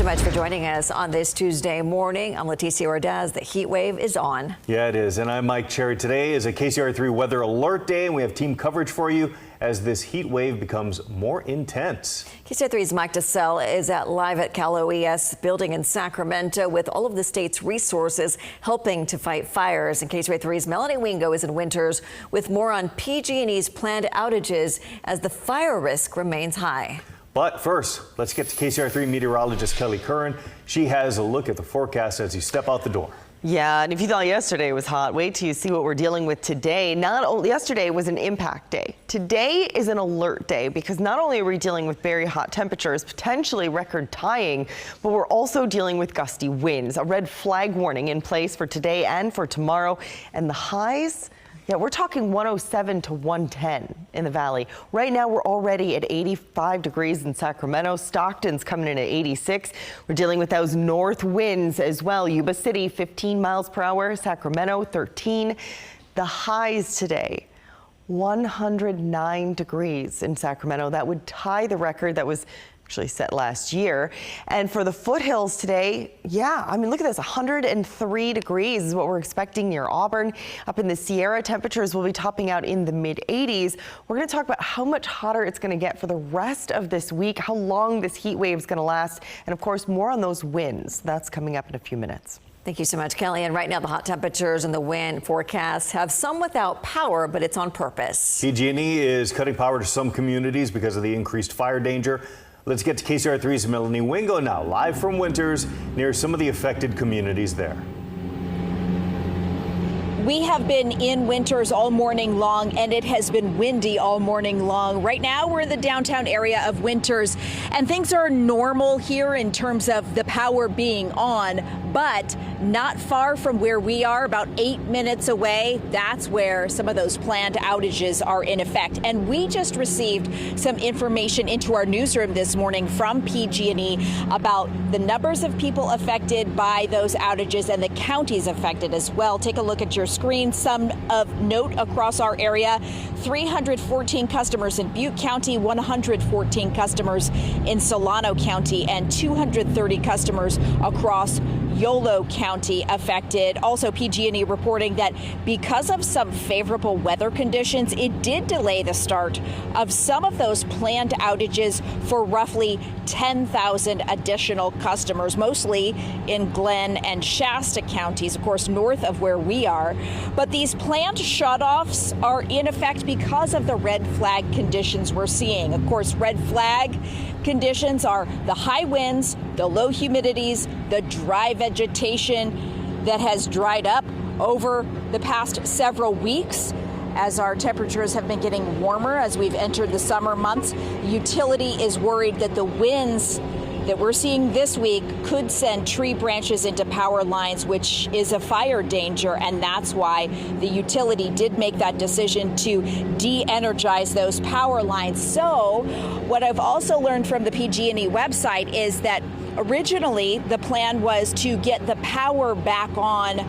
much for joining us on this Tuesday morning. I'm Leticia Ordaz. The heat wave is on. Yeah, it is. And I'm Mike Cherry. Today is a KCRA3 weather alert day, and we have team coverage for you as this heat wave becomes more intense. KCRA3's Mike DeSell is live at Cal OES building in Sacramento with all of the state's resources helping to fight fires. And KCRA3's Melanie Wingo is in Winters with more on PG&E's planned outages as the fire risk remains high. But first, let's get to KCRA3 meteorologist Kelly Curran. She has a look at the forecast as you step out the door. Yeah, and if you thought yesterday was hot, wait till you see what we're dealing with today. Not only yesterday was an impact day. Today is an alert day because not only are we dealing with very hot temperatures, potentially record tying, but we're also dealing with gusty winds. A red flag warning in place for today and for tomorrow. And the highs? Yeah, we're talking 107 to 110 in the valley. Right now, we're already at 85 degrees in Sacramento. Stockton's coming in at 86. We're dealing with those north winds as well. Yuba City, 15 miles per hour. Sacramento, 13. The highs today, 109 degrees in Sacramento. That would tie the record that was actually set last year. And for the foothills today, yeah, I mean, look at this, 103 degrees is what we're expecting near Auburn. Up in the Sierra, temperatures will be topping out in the mid 80s. We're going to talk about how much hotter it's going to get for the rest of this week, how long this heat wave is going to last, and of course, more on those winds. That's coming up in a few minutes. Thank you so much, Kelly. And right now, the hot temperatures and the wind forecasts have some without power, but it's on purpose. PG&E is cutting power to some communities because of the increased fire danger. Let's get to KCRA3's Melanie Wingo now, live from Winters, near some of the affected communities there. We have been in Winters all morning long, and it has been windy all morning long. Right now, we're in the downtown area of Winters, and things are normal here in terms of the power being on, but not far from where we are, about 8 minutes away. That's where some of those planned outages are in effect. And we just received some information into our newsroom this morning from PG&E about the numbers of people affected by those outages and the counties affected as well. Take a look at your screen. Some of note across our area: 314 customers in Butte County, 114 customers in Solano County, and 230 customers across Yolo County affected. Also, PG&E reporting that because of some favorable weather conditions, it did delay the start of some of those planned outages for roughly 10,000 additional customers, mostly in Glenn and Shasta counties, of course, north of where we are. But these planned shutoffs are in effect because of the red flag conditions we're seeing. Of course, red flag conditions are the high winds, the low humidities, the dry vegetation that has dried up over the past several weeks as our temperatures have been getting warmer as we've entered the summer months. The utility is worried that the winds that we're seeing this week could send tree branches into power lines, which is a fire danger, and that's why the utility did make that decision to de-energize those power lines. So what I've also learned from the PG&E website is that originally the plan was to get the power back on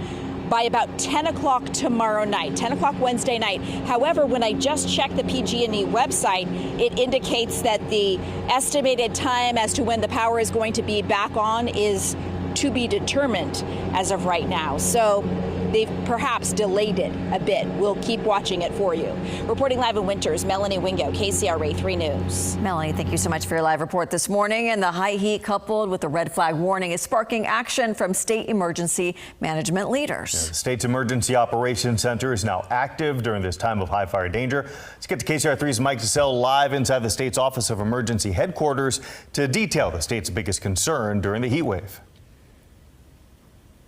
by about 10 o'clock tomorrow night, 10 o'clock Wednesday night. However, when I just checked the PG&E website, it indicates that the estimated time as to when the power is going to be back on is to be determined as of right now. So they've perhaps delayed it a bit. We'll keep watching it for you. Reporting live in Winters, Melanie Wingo, KCRA 3 News. Melanie, thank you so much for your live report this morning. And the high heat coupled with the red flag warning is sparking action from state emergency management leaders. The state's Emergency Operations Center is now active during this time of high fire danger. Let's get to KCRA3's Mike DeSell live inside the state's Office of Emergency Headquarters to detail the state's biggest concern during the heat wave.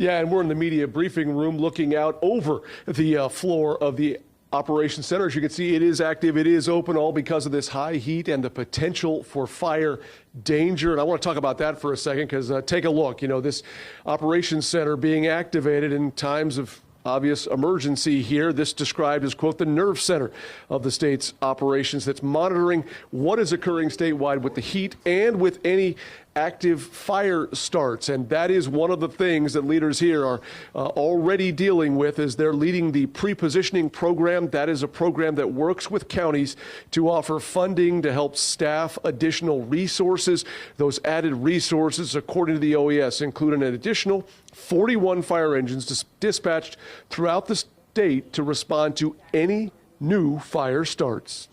Yeah, and we're in the media briefing room looking out over the floor of the Operations Center. As you can see, it is active, it is open, all because of this high heat and the potential for fire danger. And I want to talk about that for a second because take a look. You know, this Operations Center being activated in times of obvious emergency here. This described as, quote, the nerve center of the state's operations that's monitoring what is occurring statewide with the heat and with any active fire starts. And that is one of the things that leaders here are already dealing with as they're leading the pre-positioning program. That is a program that works with counties to offer funding to help staff additional resources. Those added resources, according to the OES, include an additional 41 fire engines dispatched throughout the state to respond to any new fire starts.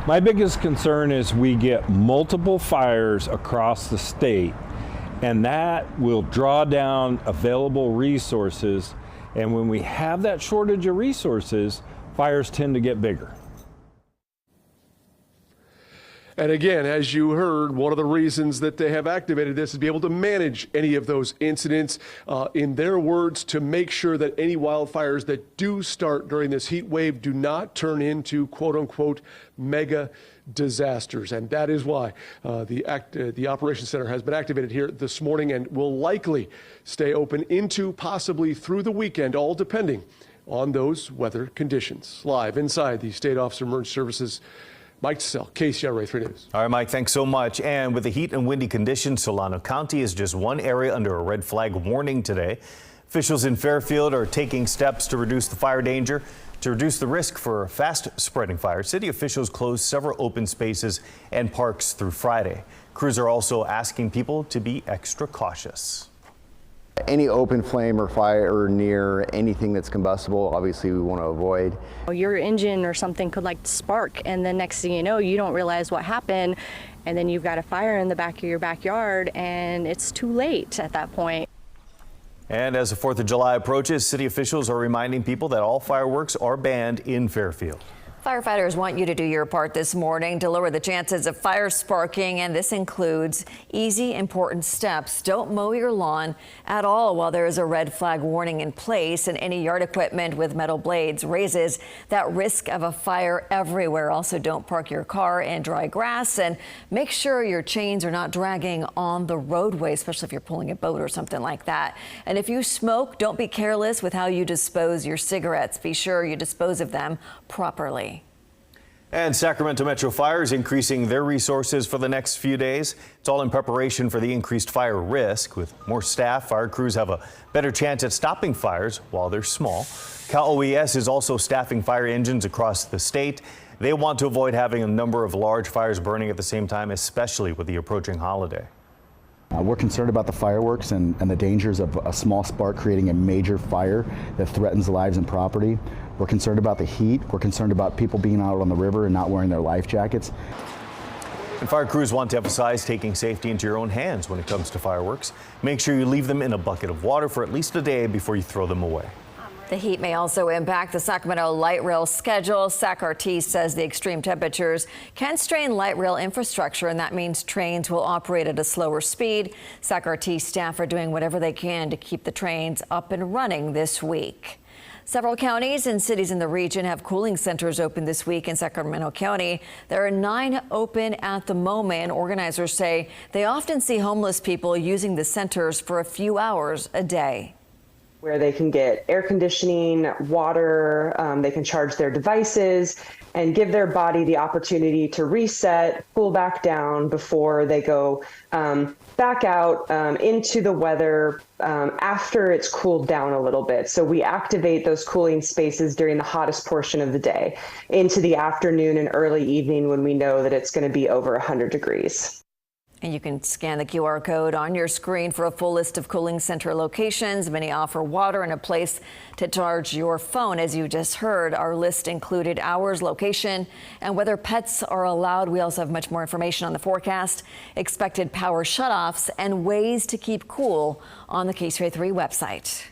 My biggest concern is we get multiple fires across the state, and that will draw down available resources. And when we have that shortage of resources, fires tend to get bigger. And again, as you heard, one of the reasons that they have activated this is to be able to manage any of those incidents. In their words, to make sure that any wildfires that do start during this heat wave do not turn into quote unquote mega disasters. And that is why the Operations Center has been activated here this morning and will likely stay open into possibly through the weekend, all depending on those weather conditions. Live inside the State Office of Emergency Services, Mike Sell, KCRA 3 News. All right, Mike, thanks so much. And with the heat and windy conditions, Sacramento County is just one area under a red flag warning today. Officials in Fairfield are taking steps to reduce the fire danger. To reduce the risk for fast-spreading fires, city officials closed several open spaces and parks through Friday. Crews are also asking people to be extra cautious. Any open flame or fire near anything that's combustible, obviously we want to avoid. Your engine or something could like spark, and the next thing you know, you don't realize what happened, and then you've got a fire in the back of your backyard, and it's too late at that point. And as the 4th of July approaches, city officials are reminding people that all fireworks are banned in Fairfield. Firefighters want you to do your part this morning to lower the chances of fire sparking, and this includes easy, important steps. Don't mow your lawn at all while there is a red flag warning in place, and any yard equipment with metal blades raises that risk of a fire everywhere. Also, don't park your car in dry grass, and make sure your chains are not dragging on the roadway, especially if you're pulling a boat or something like that. And if you smoke, don't be careless with how you dispose your cigarettes. Be sure you dispose of them properly. And Sacramento Metro Fire is increasing their resources for the next few days. It's all in preparation for the increased fire risk. With more staff, fire crews have a better chance at stopping fires while they're small. Cal OES is also staffing fire engines across the state. They want to avoid having a number of large fires burning at the same time, especially with the approaching holiday. We're concerned about the fireworks and the dangers of a small spark creating a major fire that threatens lives and property. We're concerned about the heat. We're concerned about people being out on the river and not wearing their life jackets. And fire crews want to emphasize taking safety into your own hands when it comes to fireworks. Make sure you leave them in a bucket of water for at least a day before you throw them away. The heat may also impact the Sacramento light rail schedule. SacRT says the extreme temperatures can strain light rail infrastructure, and that means trains will operate at a slower speed. SacRT staff are doing whatever they can to keep the trains up and running this week. Several counties and cities in the region have cooling centers open this week. In Sacramento County, there are 9 open at the moment. Organizers say they often see homeless people using the centers for a few hours a day, where they can get air conditioning, water, they can charge their devices and give their body the opportunity to reset, cool back down before they go back out into the weather after it's cooled down a little bit. So we activate those cooling spaces during the hottest portion of the day into the afternoon and early evening when we know that it's going to be over 100 degrees. And you can scan the QR code on your screen for a full list of cooling center locations. Many offer water and a place to charge your phone. As you just heard, our list included hours, location, and whether pets are allowed. We also have much more information on the forecast, expected power shutoffs, and ways to keep cool on the KCRA 3 website.